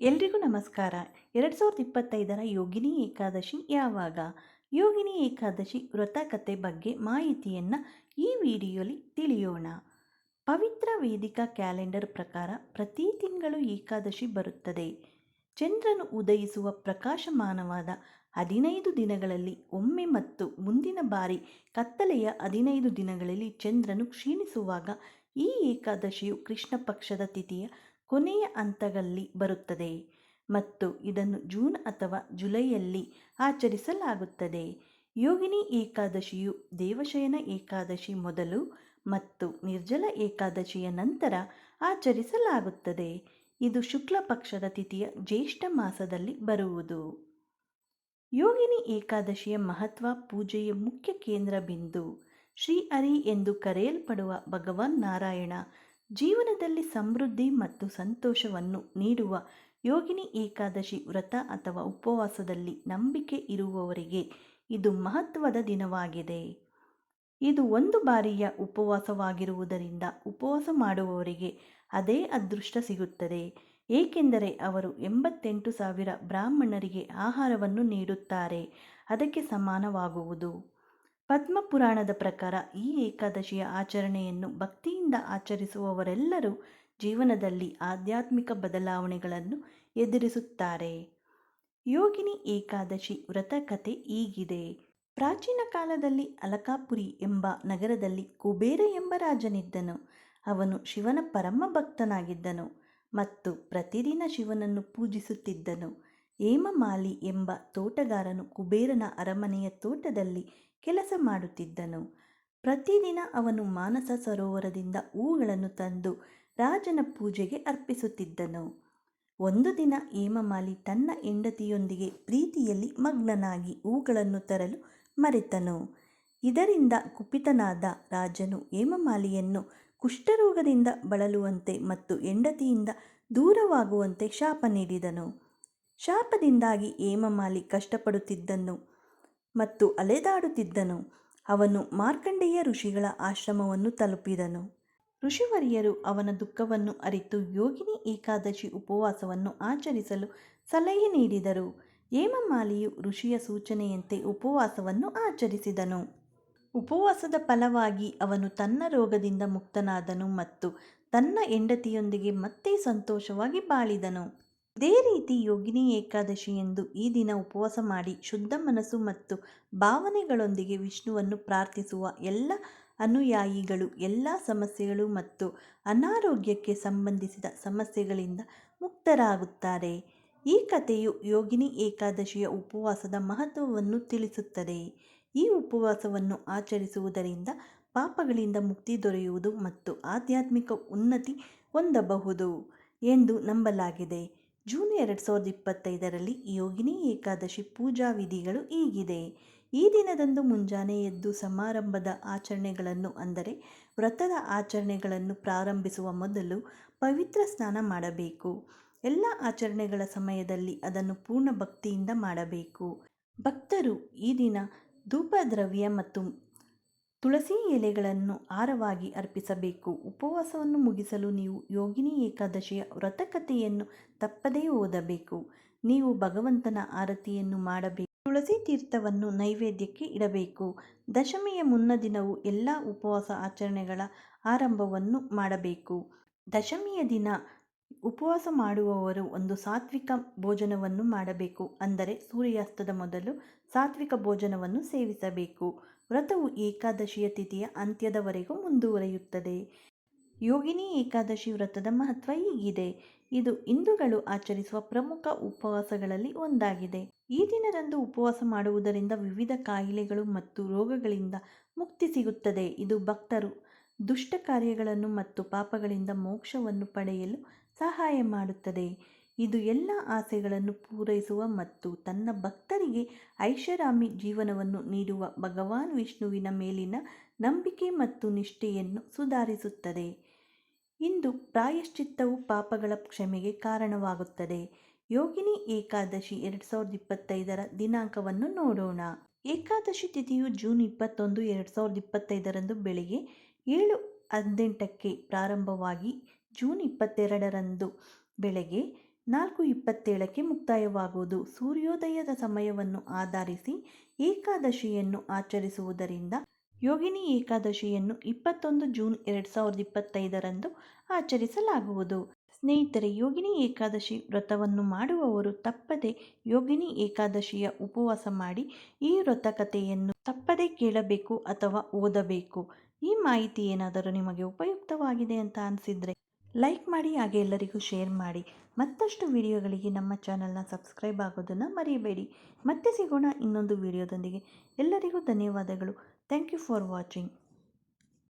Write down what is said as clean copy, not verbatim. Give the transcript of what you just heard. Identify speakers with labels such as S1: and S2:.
S1: ಎಲ್ರಿಗೂ ನಮಸ್ಕಾರ. 2025ರ ಯೋಗಿನಿ ಏಕಾದಶಿ ಯಾವಾಗ? ಯೋಗಿನಿ ಏಕಾದಶಿ ವ್ರತ ಕಥೆ ಬಗ್ಗೆ ಮಾಹಿತಿಯನ್ನು ಈ ವಿಡಿಯೋಲಿ ತಿಳಿಯೋಣ. ಪವಿತ್ರ ವೇದಿಕ ಕ್ಯಾಲೆಂಡರ್ ಪ್ರಕಾರ ಪ್ರತಿ ತಿಂಗಳು ಏಕಾದಶಿ ಬರುತ್ತದೆ. ಚಂದ್ರನು ಉದಯಿಸುವ ಪ್ರಕಾಶಮಾನವಾದ 15 ದಿನಗಳಲ್ಲಿ ಒಮ್ಮೆ ಮತ್ತು ಮುಂದಿನ ಬಾರಿ ಕತ್ತಲೆಯ 15 ದಿನಗಳಲ್ಲಿ ಚಂದ್ರನು ಕ್ಷೀಣಿಸುವಾಗ ಈ ಏಕಾದಶಿಯು ಕೃಷ್ಣ ಪಕ್ಷದ ತಿಥಿಯ ಕೊನೆಯ ಹಂತದಲ್ಲಿ ಬರುತ್ತದೆ ಮತ್ತು ಇದನ್ನು ಜೂನ್ ಅಥವಾ ಜುಲೈಯಲ್ಲಿ ಆಚರಿಸಲಾಗುತ್ತದೆ. ಯೋಗಿನಿ ಏಕಾದಶಿಯು ದೇವಶಯನ ಏಕಾದಶಿ ಮೊದಲು ಮತ್ತು ನಿರ್ಜಲ ಏಕಾದಶಿಯ ನಂತರ ಆಚರಿಸಲಾಗುತ್ತದೆ. ಇದು ಶುಕ್ಲ ಪಕ್ಷದ ತಿಥಿಯ ಜ್ಯೇಷ್ಠ ಮಾಸದಲ್ಲಿ ಬರುವುದು. ಯೋಗಿನಿ ಏಕಾದಶಿಯ ಮಹತ್ವ. ಪೂಜೆಯ ಮುಖ್ಯ ಕೇಂದ್ರ ಬಿಂದು ಶ್ರೀಹರಿ ಎಂದು ಕರೆಯಲ್ಪಡುವ ಭಗವಾನ್ ನಾರಾಯಣ ಜೀವನದಲ್ಲಿ ಸಮೃದ್ಧಿ ಮತ್ತು ಸಂತೋಷವನ್ನು ನೀಡುವ ಯೋಗಿನಿ ಏಕಾದಶಿ ವ್ರತ ಅಥವಾ ಉಪವಾಸದಲ್ಲಿ ನಂಬಿಕೆ ಇರುವವರಿಗೆ ಇದು ಮಹತ್ವದ ದಿನವಾಗಿದೆ. ಇದು ಒಂದು ಬಾರಿಯ ಉಪವಾಸವಾಗಿರುವುದರಿಂದ ಉಪವಾಸ ಮಾಡುವವರಿಗೆ ಅದೇ ಅದೃಷ್ಟ ಸಿಗುತ್ತದೆ, ಏಕೆಂದರೆ ಅವರು 88,000 ಬ್ರಾಹ್ಮಣರಿಗೆ ಆಹಾರವನ್ನು ನೀಡುತ್ತಾರೆ, ಅದಕ್ಕೆ ಸಮಾನವಾಗುವುದು. ಪದ್ಮಪುರಾಣದ ಪ್ರಕಾರ ಈ ಏಕಾದಶಿಯ ಆಚರಣೆಯನ್ನು ಭಕ್ತಿಯಿಂದ ಆಚರಿಸುವವರೆಲ್ಲರೂ ಜೀವನದಲ್ಲಿ ಆಧ್ಯಾತ್ಮಿಕ ಬದಲಾವಣೆಗಳನ್ನು ಎದುರಿಸುತ್ತಾರೆ. ಯೋಗಿನಿ ಏಕಾದಶಿ ವ್ರತ ಕಥೆ ಹೀಗಿದೆ. ಪ್ರಾಚೀನ ಕಾಲದಲ್ಲಿ ಅಲಕಾಪುರಿ ಎಂಬ ನಗರದಲ್ಲಿ ಕುಬೇರ ಎಂಬ ರಾಜನಿದ್ದನು. ಅವನು ಶಿವನ ಪರಮ ಭಕ್ತನಾಗಿದ್ದನು ಮತ್ತು ಪ್ರತಿದಿನ ಶಿವನನ್ನು ಪೂಜಿಸುತ್ತಿದ್ದನು. ಹೇಮಮಾಲಿ ಎಂಬ ತೋಟಗಾರನು ಕುಬೇರನ ಅರಮನೆಯ ತೋಟದಲ್ಲಿ ಕೆಲಸ ಮಾಡುತ್ತಿದ್ದನು. ಪ್ರತಿದಿನ ಅವನು ಮಾನಸ ಸರೋವರದಿಂದ ಹೂಗಳನ್ನು ತಂದು ರಾಜನ ಪೂಜೆಗೆ ಅರ್ಪಿಸುತ್ತಿದ್ದನು. ಒಂದು ದಿನ ಹೇಮಮಾಲಿ ತನ್ನ ಹೆಂಡತಿಯೊಂದಿಗೆ ಪ್ರೀತಿಯಲ್ಲಿ ಮಗ್ನನಾಗಿ ಹೂಗಳನ್ನು ತರಲು ಮರೆತನು. ಇದರಿಂದ ಕುಪಿತನಾದ ರಾಜನು ಹೇಮಮಾಲಿಯನ್ನು ಕುಷ್ಠರೋಗದಿಂದ ಬಳಲುವಂತೆ ಮತ್ತು ಹೆಂಡತಿಯಿಂದ ದೂರವಾಗುವಂತೆ ಶಾಪ ನೀಡಿದನು. ಶಾಪದಿಂದಾಗಿ ಹೇಮಮಾಲಿ ಕಷ್ಟಪಡುತ್ತಿದ್ದನು ಮತ್ತು ಅಲೆದಾಡುತ್ತಿದ್ದನು. ಅವನು ಮಾರ್ಕಂಡೇಯ ಋಷಿಗಳ ಆಶ್ರಮವನ್ನು ತಲುಪಿದನು. ಋಷಿವರ್ಯರು ಅವನ ದುಃಖವನ್ನು ಅರಿತು ಯೋಗಿನಿ ಏಕಾದಶಿ ಉಪವಾಸವನ್ನು ಆಚರಿಸಲು ಸಲಹೆ ನೀಡಿದರು. ಹೇಮಮಾಲಿಯು ಋಷಿಯ ಸೂಚನೆಯಂತೆ ಉಪವಾಸವನ್ನು ಆಚರಿಸಿದನು. ಉಪವಾಸದ ಫಲವಾಗಿ ಅವನು ತನ್ನ ರೋಗದಿಂದ ಮುಕ್ತನಾದನು ಮತ್ತು ತನ್ನ ಹೆಂಡತಿಯೊಂದಿಗೆ ಮತ್ತೆ ಸಂತೋಷವಾಗಿ ಬಾಳಿದನು. ಇದೇ ರೀತಿ ಯೋಗಿನಿ ಏಕಾದಶಿಯಂದು ಈ ದಿನ ಉಪವಾಸ ಮಾಡಿ ಶುದ್ಧ ಮನಸ್ಸು ಮತ್ತು ಭಾವನೆಗಳೊಂದಿಗೆ ವಿಷ್ಣುವನ್ನು ಪ್ರಾರ್ಥಿಸುವ ಎಲ್ಲ ಅನುಯಾಯಿಗಳು ಎಲ್ಲ ಸಮಸ್ಯೆಗಳು ಮತ್ತು ಅನಾರೋಗ್ಯಕ್ಕೆ ಸಂಬಂಧಿಸಿದ ಸಮಸ್ಯೆಗಳಿಂದ ಮುಕ್ತರಾಗುತ್ತಾರೆ. ಈ ಕಥೆಯು ಯೋಗಿನಿ ಏಕಾದಶಿಯ ಉಪವಾಸದ ಮಹತ್ವವನ್ನು ತಿಳಿಸುತ್ತದೆ. ಈ ಉಪವಾಸವನ್ನು ಆಚರಿಸುವುದರಿಂದ ಪಾಪಗಳಿಂದ ಮುಕ್ತಿ ದೊರೆಯುವುದು ಮತ್ತು ಆಧ್ಯಾತ್ಮಿಕ ಉನ್ನತಿ ಹೊಂದಬಹುದು ಎಂದು ನಂಬಲಾಗಿದೆ. ಜೂನ್ 2025ರಲ್ಲಿ ಯೋಗಿನಿ ಏಕಾದಶಿ ಪೂಜಾ ವಿಧಿಗಳು ಹೀಗಿದೆ. ಈ ದಿನದಂದು ಮುಂಜಾನೆ ಎದ್ದು ಸಮಾರಂಭದ ಆಚರಣೆಗಳನ್ನು ಅಂದರೆ ವ್ರತದ ಆಚರಣೆಗಳನ್ನು ಪ್ರಾರಂಭಿಸುವ ಮೊದಲು ಪವಿತ್ರ ಸ್ನಾನ ಮಾಡಬೇಕು. ಎಲ್ಲ ಆಚರಣೆಗಳ ಸಮಯದಲ್ಲಿ ಅದನ್ನು ಪೂರ್ಣ ಭಕ್ತಿಯಿಂದ ಮಾಡಬೇಕು. ಭಕ್ತರು ಈ ದಿನ ಧೂಪ ದ್ರವ್ಯ ಮತ್ತು ತುಳಸಿ ಎಲೆಗಳನ್ನು ಹಾರವಾಗಿ ಅರ್ಪಿಸಬೇಕು. ಉಪವಾಸವನ್ನು ಮುಗಿಸಲು ನೀವು ಯೋಗಿನಿ ಏಕಾದಶಿಯ ವ್ರತಕಥೆಯನ್ನು ತಪ್ಪದೇ ಓದಬೇಕು. ನೀವು ಭಗವಂತನ ಆರತಿಯನ್ನು ಮಾಡಬೇಕು. ತುಳಸಿ ತೀರ್ಥವನ್ನು ನೈವೇದ್ಯಕ್ಕೆ ಇಡಬೇಕು. ದಶಮಿಯ ಮುನ್ನ ದಿನವೂ ಎಲ್ಲ ಉಪವಾಸ ಆಚರಣೆಗಳ ಆರಂಭವನ್ನು ಮಾಡಬೇಕು. ದಶಮಿಯ ದಿನ ಉಪವಾಸ ಮಾಡುವವರು ಒಂದು ಸಾತ್ವಿಕ ಭೋಜನವನ್ನು ಮಾಡಬೇಕು, ಅಂದರೆ ಸೂರ್ಯಾಸ್ತದ ಮೊದಲು ಸಾತ್ವಿಕ ಭೋಜನವನ್ನು ಸೇವಿಸಬೇಕು. ವ್ರತವು ಏಕಾದಶಿಯ ತಿಥಿಯ ಅಂತ್ಯದವರೆಗೂ ಮುಂದುವರಿಯುತ್ತದೆ. ಯೋಗಿನಿ ಏಕಾದಶಿ ವ್ರತದ ಮಹತ್ವ ಹೀಗಿದೆ. ಇದು ಹಿಂದೂಗಳು ಆಚರಿಸುವ ಪ್ರಮುಖ ಉಪವಾಸಗಳಲ್ಲಿ ಒಂದಾಗಿದೆ. ಈ ದಿನದಂದು ಉಪವಾಸ ಮಾಡುವುದರಿಂದ ವಿವಿಧ ಕಾಯಿಲೆಗಳು ಮತ್ತು ರೋಗಗಳಿಂದ ಮುಕ್ತಿ ಸಿಗುತ್ತದೆ. ಇದು ಭಕ್ತರು ದುಷ್ಟ ಕಾರ್ಯಗಳನ್ನು ಮತ್ತು ಪಾಪಗಳಿಂದ ಮೋಕ್ಷವನ್ನು ಪಡೆಯಲು ಸಹಾಯ ಮಾಡುತ್ತದೆ. ಇದು ಎಲ್ಲ ಆಸೆಗಳನ್ನು ಪೂರೈಸುವ ಮತ್ತು ತನ್ನ ಭಕ್ತರಿಗೆ ಐಷಾರಾಮಿ ಜೀವನವನ್ನು ನೀಡುವ ಭಗವಾನ್ ವಿಷ್ಣುವಿನ ಮೇಲಿನ ನಂಬಿಕೆ ಮತ್ತು ನಿಷ್ಠೆಯನ್ನು ಸುಧಾರಿಸುತ್ತದೆ. ಇಂದು ಪ್ರಾಯಶ್ಚಿತ್ತವು ಪಾಪಗಳ ಕ್ಷಮೆಗೆ ಕಾರಣವಾಗುತ್ತದೆ. ಯೋಗಿನಿ ಏಕಾದಶಿ 2025ರ ದಿನಾಂಕವನ್ನು ನೋಡೋಣ. ಏಕಾದಶಿ ತಿಥಿಯು ಜೂನ್ 21, 2025ರಂದು ಬೆಳಿಗ್ಗೆ 7:18ಕ್ಕೆ ಪ್ರಾರಂಭವಾಗಿ ಜೂನ್ 22ರಂದು ಬೆಳಗ್ಗೆ 4:27ಕ್ಕೆ ಮುಕ್ತಾಯವಾಗುವುದು. ಸೂರ್ಯೋದಯದ ಸಮಯವನ್ನು ಆಧರಿಸಿ ಏಕಾದಶಿಯನ್ನು ಆಚರಿಸುವುದರಿಂದ ಯೋಗಿನಿ ಏಕಾದಶಿಯನ್ನು 21 ಜೂನ್ 2025ರಂದು ಆಚರಿಸಲಾಗುವುದು. ಸ್ನೇಹಿತರೆ, ಯೋಗಿನಿ ಏಕಾದಶಿ ವ್ರತವನ್ನು ಮಾಡುವವರು ತಪ್ಪದೆ ಯೋಗಿನಿ ಏಕಾದಶಿಯ ಉಪವಾಸ ಮಾಡಿ ಈ ವ್ರತ ಕಥೆಯನ್ನು ತಪ್ಪದೆ ಕೇಳಬೇಕು ಅಥವಾ ಓದಬೇಕು. ಈ ಮಾಹಿತಿ ಏನಾದರೂ ನಿಮಗೆ ಉಪಯುಕ್ತವಾಗಿದೆ ಅಂತ ಅನಿಸಿದರೆ ಲೈಕ್ ಮಾಡಿ, ಹಾಗೆ ಎಲ್ಲರಿಗೂ ಶೇರ್ ಮಾಡಿ. ಮತ್ತಷ್ಟು ವಿಡಿಯೋಗಳಿಗೆ ನಮ್ಮ ಚಾನಲ್ನ ಸಬ್ಸ್ಕ್ರೈಬ್ ಆಗೋದನ್ನು ಮರೆಯಬೇಡಿ. ಮತ್ತೆ ಸಿಗೋಣ ಇನ್ನೊಂದು ವಿಡಿಯೋದೊಂದಿಗೆ. ಎಲ್ಲರಿಗೂ ಧನ್ಯವಾದಗಳು. Thank you for watching.